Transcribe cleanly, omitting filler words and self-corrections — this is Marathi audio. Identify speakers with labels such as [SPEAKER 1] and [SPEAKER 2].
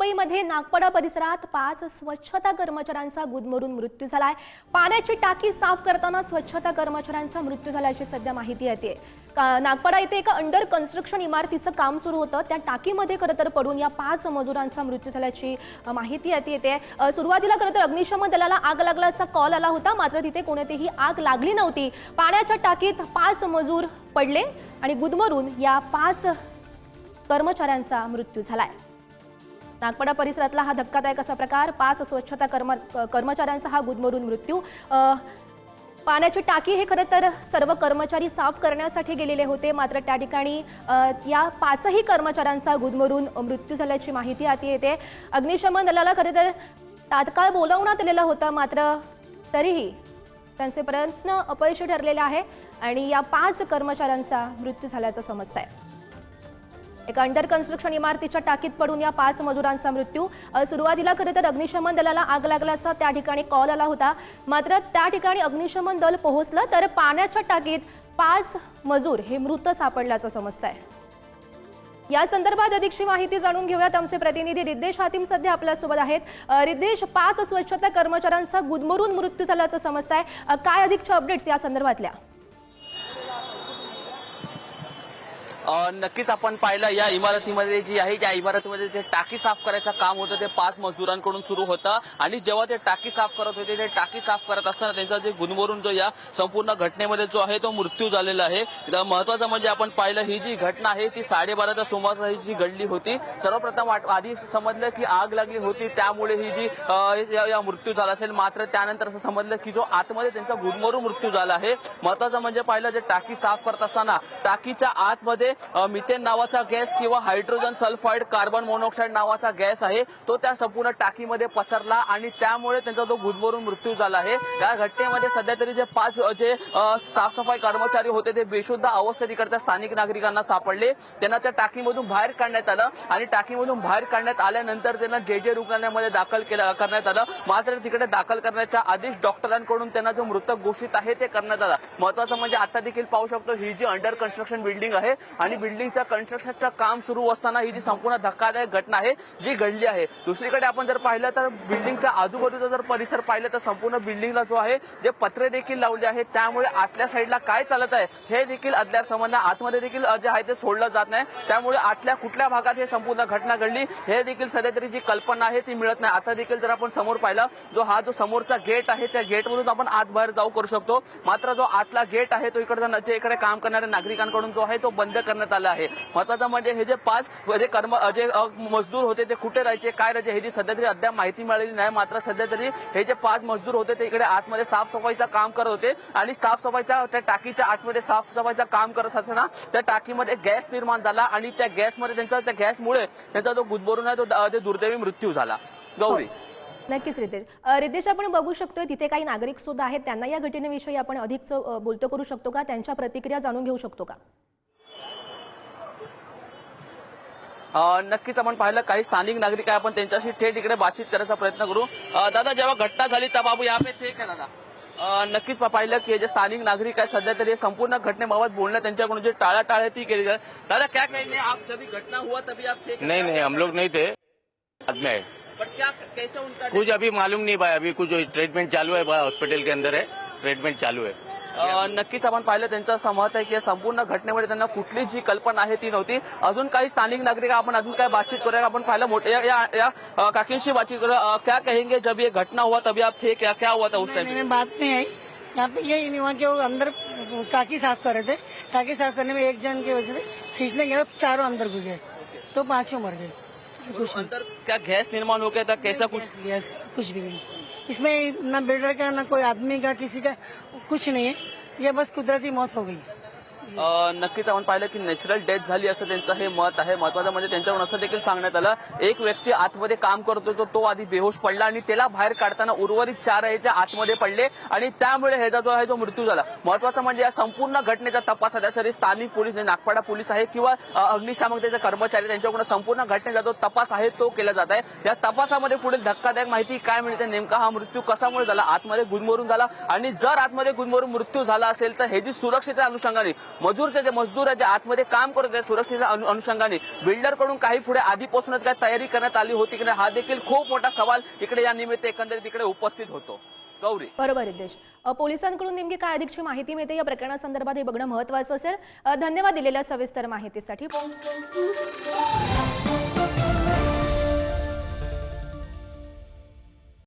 [SPEAKER 1] मुंबईमध्ये नागपाडा परिसरात 5 स्वच्छता कर्मचाऱ्यांचा गुदमरून मृत्यू झालाय। पाण्याची टाकी साफ करताना स्वच्छता कर्मचाऱ्यांचा मृत्यू झाल्याची सध्या माहिती येते। नागपाडा येथे एका अंडर कन्स्ट्रक्शन इमारतीचं काम सुरू होतं, त्या टाकीमध्ये खरतर पडून या 5 मजुरांचा मृत्यू झाल्याची माहिती येते। सुरुवातीला खरतर अग्निशमन दलाला आग लागल्याचा कॉल आला होता, मात्र तिथे कोणतीही आग लागली नव्हती। पाण्याच्या टाकीत 5 मजूर पडले आणि गुदमरून या 5 कर्मचाऱ्यांचा मृत्यू झालाय। नागपाडा परिसरातला हा धक्कादायक असा प्रकार, 5 स्वच्छता कर्मचाऱ्यांचा हा गुदमरून मृत्यू। पाण्याची टाकी हे खरं तर सर्व कर्मचारी साफ करण्यासाठी गेलेले होते, मात्र त्या ठिकाणी या 5ही कर्मचाऱ्यांचा गुदमरून मृत्यू झाल्याची माहिती येते। अग्निशमन दलाला खरं तर तात्काळ बोलावण्यात आलेलं होतं, मात्र तरीही त्यांचे प्रयत्न अपयशी ठरलेले आहे आणि या 5 कर्मचाऱ्यांचा मृत्यू झाल्याचं समजतंय। एका अंडर कन्स्ट्रक्शन इमारतीच्या टाकीत पडून या 5 मजुरांचा मृत्यू। सुरुवातीला खरं तर अग्निशमन दलाला आग लागल्याचा त्या ठिकाणी कॉल आला होता, मात्र त्या ठिकाणी अग्निशमन दल पोहोचलं तर पाण्याच्या टाकीत 5 मजूर हे मृत सापडल्याचं समजतंय। या संदर्भात अधिकची माहिती जाणून घेऊयात। आमचे प्रतिनिधी रिद्धेश हातीम सध्या आपल्यासोबत आहेत। रिद्धेश, 5 स्वच्छता कर्मचाऱ्यांचा गुदमरून मृत्यू झाल्याचं समजतंय, काय अधिकच्या अपडेट्स या संदर्भातल्या?
[SPEAKER 2] नक्कीच आपण पाहिलं या इमारतीमध्ये जी आहे, त्या इमारतीमध्ये जे टाकी साफ करायचं काम होतं ते 5 मजदूरांकडून सुरू होतं आणि जेव्हा ते टाकी साफ करत होते, ते टाकी साफ करत असताना त्यांचा जे गुदमरून जो या संपूर्ण घटनेमध्ये जो आहे तो मृत्यू झालेला आहे। महत्त्वाचं म्हणजे आपण पाहिलं ही जी घटना आहे ती 12:30च्या सुमारास जी घडली होती। सर्वप्रथम आधी समजलं की आग लागली होती, त्यामुळे ही जी या मृत्यू झाला असेल, मात्र त्यानंतर असं समजलं की जो आतमध्ये त्यांचा गुदमरून मृत्यू झाला आहे। महत्त्वाचं म्हणजे पाहिलं जे टाकी साफ करत असताना टाकीच्या आतमध्ये मिथेन नावाचा गॅस किंवा हायड्रोजन सल्फाइड कार्बन मोनॉक्साइड नावाचा गॅस आहे, तो त्या संपूर्ण टाकीमध्ये पसरला आणि त्यामुळे त्यांचा तो गुदमरून मृत्यू झाला आहे। या घटनेमध्ये सध्या तरी जे 5 जे साफसफाई कर्मचारी होते ते बेशुद्ध अवस्थेत इकडच्या स्थानिक नागरिकांना सापडले। त्यांना त्या टाकीमधून बाहेर काढण्यात आलं आणि टाकीमधून बाहेर काढण्यात आल्यानंतर त्यांना जे रुग्णालयामध्ये दाखल करण्यात आलं, मात्र तिकडे दाखल करण्याच्या आधीच डॉक्टरांकडून त्यांना जो मृतक घोषित आहे ते करण्यात आला। महत्त्वाचं म्हणजे आता देखील पाहू शकतो ही जी अंडर कन्स्ट्रक्शन बिल्डिंग आहे आणि बिल्डिंगच्या कन्स्ट्रक्शनचं काम सुरू असताना ही जी संपूर्ण धक्कादायक घटना आहे जी घडली आहे। दुसरीकडे आपण जर पाहिलं तर बिल्डिंगच्या आजूबाजूचा जर परिसर पाहिलं तर संपूर्ण बिल्डिंगला जो आहे जे पत्रे देखील लावले आहेत, त्यामुळे आतल्या साईडला काय चालत आहे हे देखील अद्याप समजणं, आतमध्ये देखील जे आहे ते सोडलं जात नाही, त्यामुळे आतल्या कुठल्या भागात हे संपूर्ण घटना घडली हे देखील सध्या तरी जी कल्पना आहे ती मिळत नाही। आता देखील जर आपण समोर पाहिलं जो समोरचा गेट आहे त्या गेटमधून आपण आत बाहेर जाऊ करू शकतो, मात्र जो आतला गेट आहे तो इकडे काम करणाऱ्या नागरिकांकडून जो आहे तो बंद करण्यात आला आहे। महत्त्वाचं म्हणजे हे जे 5 जे मजदूर होते ते कुठे राहायचे, काय राहायचे हे सध्या तरी अद्याप माहिती मिळालेली नाही, मात्र सध्या तरी हे जे 5 मजदूर होते ते इकडे आतमध्ये साफसफाईचं काम करत होते आणि साफसफाईच्या त्या टाकीच्या आतमध्ये साफसफाईचं काम करत असताना त्या टाकीमध्ये गॅस निर्माण झाला आणि त्या गॅसमध्ये त्या गॅसमुळे त्यांचा जो गुदमरून आहे तो दुर्दैवी मृत्यू झाला। गौरी,
[SPEAKER 1] नक्कीच रिद्धेश, आपण बघू शकतोय तिथे काही नागरिक सुद्धा आहेत, त्यांना या घटनेविषयी आपण अधिक बोलतो करू शकतो का, त्यांच्या प्रतिक्रिया जाणून घेऊ शकतो का?
[SPEAKER 2] नक्कीच आपण पाहिलं काही स्थानिक नागरिक आहे, आपण त्यांच्याशी थेट इकडे बातचीत करायचा प्रयत्न करू। दादा, जेव्हा घटना झाली तब आप यहाँ पे थे क्या दादा? नक्कीच पाहिलं की जे स्थानिक नागरिक आहे सध्या तरी संपूर्ण घटनेबाबत बोलणं त्यांच्याकडून जे टाळाटाळ ती केली जाते। दादा, क्या कहेंगे आप, जब घटना हुआ तभी आप थे?
[SPEAKER 3] नहीं, हम लोग नहीं थे, बाद में है।
[SPEAKER 2] पर क्या कैसे उनका
[SPEAKER 3] कुछ अभी मालूम नहीं भाई, अभी कुछ ट्रीटमेंट चालू है, हॉस्पिटल के अंदर है, ट्रीटमेंट चालू है।
[SPEAKER 2] नक्कीच आपण पाहिलं त्यांचं असं मत आहे की या संपूर्ण घटनेमध्ये त्यांना कुठली जी कल्पना आहे ती नव्हती। अजून काही स्थानिक नागरिक आपण अजून काय बातचीत करूया, आपण पाहिलं मोठे या काकींशी बातचीत करूया। क्या कहेंगे जब ये घटना हुआ तभी आप थे, क्या हुआ था उस टाइम?
[SPEAKER 4] में बात नहीं आई, यहाँ पे ये नहीं हुआ कि वो अंदर टाकी साफ कर रहे थे, टाकी साफ करने में एक जन की वजह से खींचने गया, चारों अंदर घुस गए तो 5 मर गए। कुछ
[SPEAKER 2] अंदर क्या गैस निर्माण हो गया था, कैसा
[SPEAKER 4] कुछ भी नहीं इसमें, ना बिल्डर का ना कोई आदमी का किसी का कुछ नहीं है, ये बस कुदरती मौत हो गई।
[SPEAKER 2] नक्कीच आपण पाहिलं की नॅचरल डेथ झाली असं त्यांचं हे मत आहे। महत्त्वाचं म्हणजे त्यांच्याकडून असं देखील सांगण्यात आलं एक व्यक्ती आतमध्ये काम करत होता, तो आधी बेहोश पडला आणि त्याला बाहेर काढताना उर्वरित 4 याच्या आतमध्ये पडले आणि त्यामुळे ह्याचा जो आहे तो मृत्यू झाला। महत्त्वाचं म्हणजे या संपूर्ण घटनेचा तपास सध्या स्थानिक पोलीस, नागपाडा पोलीस आहे किंवा अग्निशामक दलाचे कर्मचारी त्यांच्याकडून संपूर्ण घटनेचा जो तपास आहे तो केला जात आहे। या तपासामध्ये पुढील धक्कादायक माहिती काय मिळते, नेमका हा मृत्यू कशामुळे झाला, आतमध्ये गुदमरून झाला आणि जर आतमध्ये गुदमरून मृत्यू झाला असेल तर हे जी सुरक्षेच्या अनुषंगाने मजूरचे जे मजदूर आहेत जे आतमध्ये काम करत आहेत सुरक्षेच्या अनुषंगाने बिल्डरकडून काही पुढे आधीपासूनच काय तयारी करण्यात आली होती की नाही हा देखील खूप मोठा सवाल इकडे या निमित्त एकंदरीत इकडे उपस्थित होतो. गौरी.
[SPEAKER 1] बरोबर रितेश. पोलिसांकडून नेमकी काय अधिकची माहिती मिळते या प्रकरणासंदर्भात हे बघणं महत्त्वाचं असेल. धन्यवाद दिलेल्या सविस्तर माहितीसाठी.